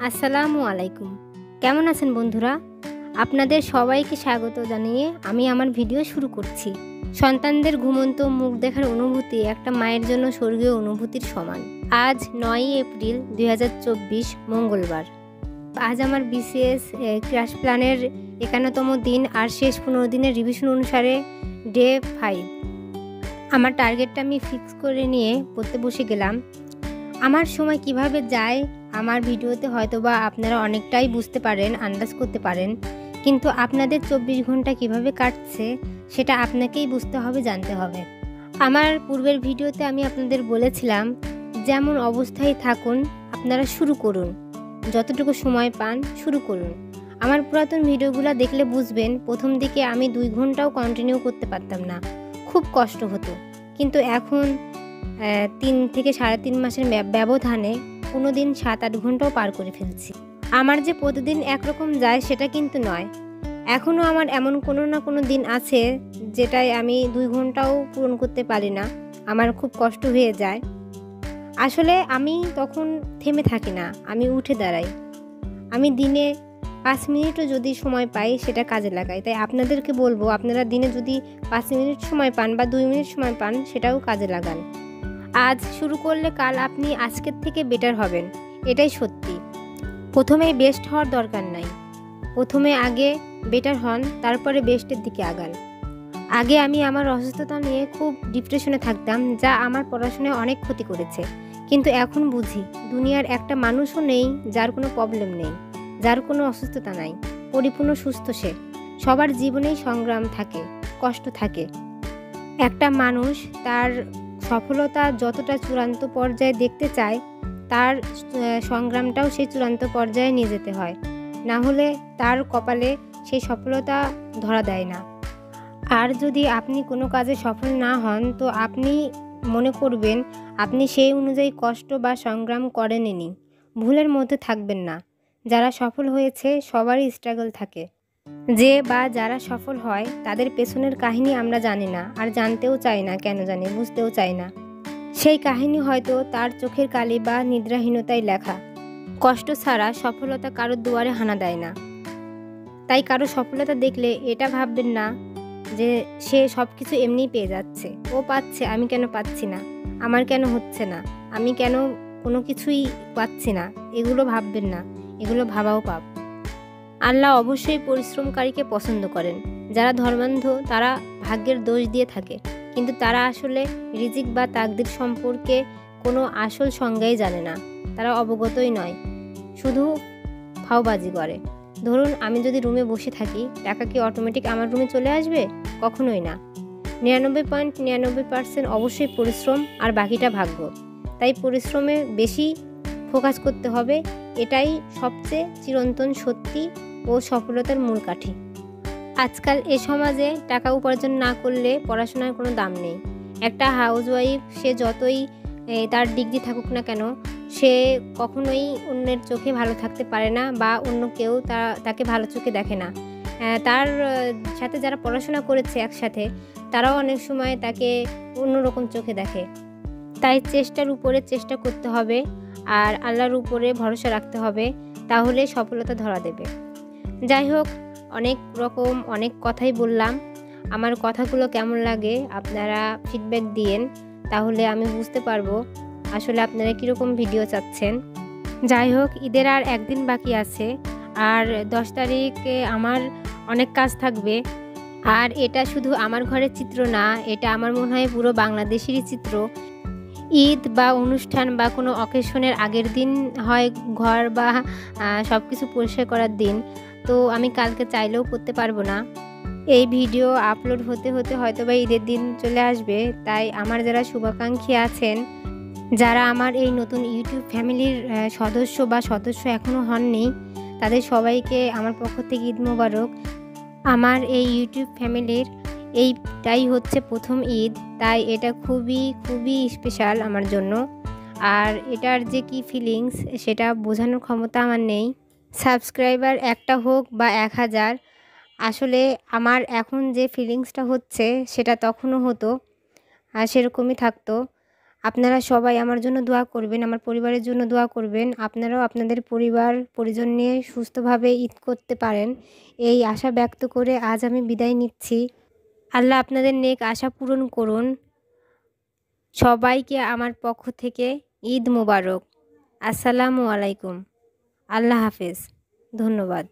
আসসালামু আলাইকুম। কেমন আছেন বন্ধুরা? আপনাদের সবাইকে স্বাগত জানিয়ে আমি আমার ভিডিও শুরু করছি। সন্তানদের ঘুমন্ত মুখ দেখার অনুভূতি একটা মায়ের জন্য স্বর্গীয় অনুভূতির সমান। আজ ৯ এপ্রিল ২০২৪ মঙ্গলবার। আজ আমার বিসিএস ক্রাশ প্ল্যানের ৫১তম দিন আর শেষ ১৫ দিনের রিভিশন অনুসারে ডে 5। আমার টার্গেটটা আমি ফিক্স করে নিয়ে পড়তে বসে গেলাম। আমার সময় কিভাবে যায় আমার ভিডিওতে হয়তোবা আপনারা অনেকটাই বুঝতে পারেন, আন্দাজ করতে পারেন, কিন্তু আপনাদের ২৪ ঘন্টা কিভাবে কাটছে সেটা আপনাকেই বুঝতে হবে, জানতে হবে। আমার পূর্বের ভিডিওতে আমি আপনাদের বলেছিলাম যেমন অবস্থায় থাকুন আপনারা শুরু করুন, যতটুকু সময় পান শুরু করুন। আমার পুরাতন ভিডিওগুলো দেখলে বুঝবেন প্রথম দিকে আমি ২ ঘন্টাও কন্টিনিউ করতে পারতাম না, খুব কষ্ট হতো। কিন্তু এখন ৩ থেকে ৩.৫ মাসের ব্যবধানে কোনো দিন ৭-৮ ঘন্টাও পার করে ফেলছি। আমার যে প্রতিদিন একরকম যায় সেটা কিন্তু নয়। এখনও আমার এমন কোনো না কোনো দিন আছে যেটায় আমি ২ ঘন্টাও পূরণ করতে পারি না, আমার খুব কষ্ট হয়ে যায়। আসলে আমি তখন থেমে থাকি না, আমি উঠে দাঁড়াই। আমি দিনে ৫ মিনিটও যদি সময় পাই সেটা কাজে লাগাই। তাই আপনাদেরকে বলবো, আপনারা দিনে যদি ৫ মিনিট সময় পান বা ২ মিনিট সময় পান সেটাও কাজে লাগান। আজ শুরু করলে কাল আপনি আজকের থেকে বেটার হবেন, এটাই সত্যি। প্রথমেই বেস্ট হওয়ার দরকার নাই, প্রথমে আগে বেটার হন, তারপরে বেস্টের দিকে আগান। আগে আমি আমার অসুস্থতা নিয়ে খুব ডিপ্রেশনে থাকতাম, যা আমার পড়াশোনায় অনেক ক্ষতি করেছে। কিন্তু এখন বুঝি দুনিয়ার একটা মানুষও নেই যার কোনো প্রবলেম নেই, যার কোনো অসুস্থতা নাই, পরিপূর্ণ সুস্থ সে। সবার জীবনেই সংগ্রাম থাকে, কষ্ট থাকে। একটা মানুষ তার সফলতা যতটা চূড়ান্ত পর্যায়ে দেখতে চায়, তার সংগ্রামটাও সেই চূড়ান্ত পর্যায়ে নিয়ে যেতে হয়, না হলে তার কপালে সেই সফলতা ধরা দেয় না। আর যদি আপনি কোনো কাজে সফল না হন তো আপনি মনে করবেন আপনি সেই অনুযায়ী কষ্ট বা সংগ্রাম করেননি, ভুলের মধ্যে থাকবেন না। যারা সফল হয়েছে সবারই স্ট্রাগল থাকে। যে বা যারা সফল হয় তাদের পেছনের কাহিনী আমরা জানি না, আর জানতেও চাই না, কেন জানি, বুঝতেও চাই না। সেই কাহিনী হয়তো তার চোখের কালি বা নিদ্রাহীনতায় লেখা। কষ্ট ছাড়া সফলতা কারোর দুয়ারে হানা দেয় না। তাই কারো সফলতা দেখলে এটা ভাববেন না যে সে সব কিছু এমনিই পেয়ে যাচ্ছে, ও পাচ্ছে, আমি কেন পাচ্ছি না, আমার কেন হচ্ছে না, আমি কেন কোনো কিছুই পাচ্ছি না, এগুলো ভাববেন না, এগুলো ভাবাও পাপ। আল্লাহ অবশ্যই পরিশ্রমকারীকে পছন্দ করেন। যারা ধর্মান্ধ তারা ভাগ্যের দোষ দিয়ে থাকে, কিন্তু তারা আসলে রিজিক বা তাকদির সম্পর্কে কোনো আসল সংজ্ঞাই জানে না, তারা অবগতই নয়, শুধু ফাওবাজি করে। ধরুন আমি যদি রুমে বসে থাকি, টাকা কি অটোমেটিক আমার রুমে চলে আসবে? কখনোই না। 99.99% অবশ্যই পরিশ্রম আর বাকিটা ভাগ্য। তাই পরিশ্রমে বেশি ফোকাস করতে হবে, এটাই সবচেয়ে চিরন্তন সত্যি ও সফলতার মূল কাঠি। আজকাল এ সমাজে টাকা উপার্জন না করলে পড়াশোনার কোনো দাম নেই। একটা হাউসওয়াইফ সে যতই তার ডিগ্রি থাকুক না কেন, সে কখনোই অন্যের চোখে ভালো থাকতে পারে না, বা অন্য কেউ তাকে ভালো চোখে দেখে না। তার সাথে যারা পড়াশোনা করেছে একসাথে, তারাও অনেক সময় তাকে অন্যরকম চোখে দেখে। তাই চেষ্টার উপরে চেষ্টা করতে হবে আর আল্লাহর উপরে ভরসা রাখতে হবে, তাহলে সফলতা ধরা দেবে। যাই হোক, অনেক কথাই বললাম। আমার কথাগুলো কেমন লাগে আপনারা ফিডব্যাক দিয়েন, তাহলে আমি বুঝতে পারবো আসলে আপনারা কীরকম ভিডিও চাচ্ছেন। যাই হোক, ঈদের আর একদিন বাকি আছে, আর 10 তারিখে আমার অনেক কাজ থাকবে। আর এটা শুধু আমার ঘরের চিত্র না, এটা আমার মনে হয় পুরো বাংলাদেশেরই চিত্র। ঈদ বা অনুষ্ঠান বা কোনো অকেশনের আগের দিন হয় ঘর বা সব কিছু পরিষ্কার করার দিন, তো আমি কালকে চাইলেও করতে পারবো না। এই ভিডিও আপলোড হতে হতে হয়তো বা ঈদের দিন চলে আসবে। তাই আমার যারা শুভাকাঙ্ক্ষী আছেন, যারা আমার এই নতুন ইউটিউব ফ্যামিলির সদস্য এখনও হননি, তাদের সবাইকে আমার পক্ষ থেকে ঈদ মোবারক। আমার এই ইউটিউব ফ্যামিলির এইটাই হচ্ছে প্রথম ঈদ, তাই এটা খুবই খুবই স্পেশাল আমার জন্য। আর এটার যে কি ফিলিংস সেটা বোঝানোর ক্ষমতা আমার নেই। সাবস্ক্রাইবার একটা হোক বা 1000, আসলে আমার এখন যে ফিলিংসটা হচ্ছে সেটা তখনও হতো, আর সেরকমই থাকতো। আপনারা সবাই আমার জন্য দোয়া করবেন, আমার পরিবারের জন্য দোয়া করবেন। আপনারাও আপনাদের পরিবার পরিজন নিয়ে সুস্থভাবে ঈদ করতে পারেন, এই আশা ব্যক্ত করে আজ আমি বিদায় নিচ্ছি। আল্লাহ আপনাদের নেক আশা পূরণ করুন। সবাইকে আমার পক্ষ থেকে ঈদ মোবারক। আসসালামু আলাইকুম। আল্লাহ হাফেজ। ধন্যবাদ।